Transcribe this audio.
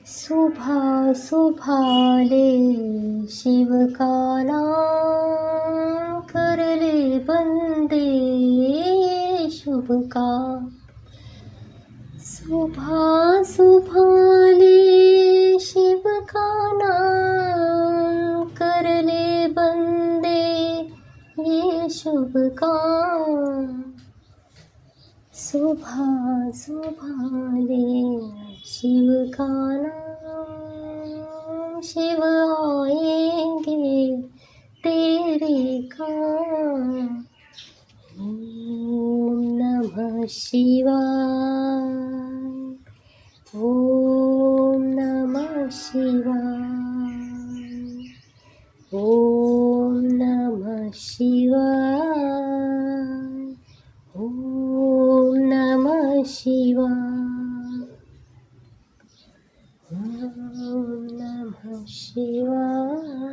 सुबह सुबह ले शिव का नाम कर ले बंदे शुभ का। सुबह सुबह ले शिव का नाम कर ले बंदे ये शुभ काम। सुबह सुबह ले शिव का नाम, शिव आएंगे तेरे काम। ओम नमः शिवाय, ओम नमः शिवाय, ओम नमः शिवाय, ओम नमः शिवाय, ओम नमः शिवाय।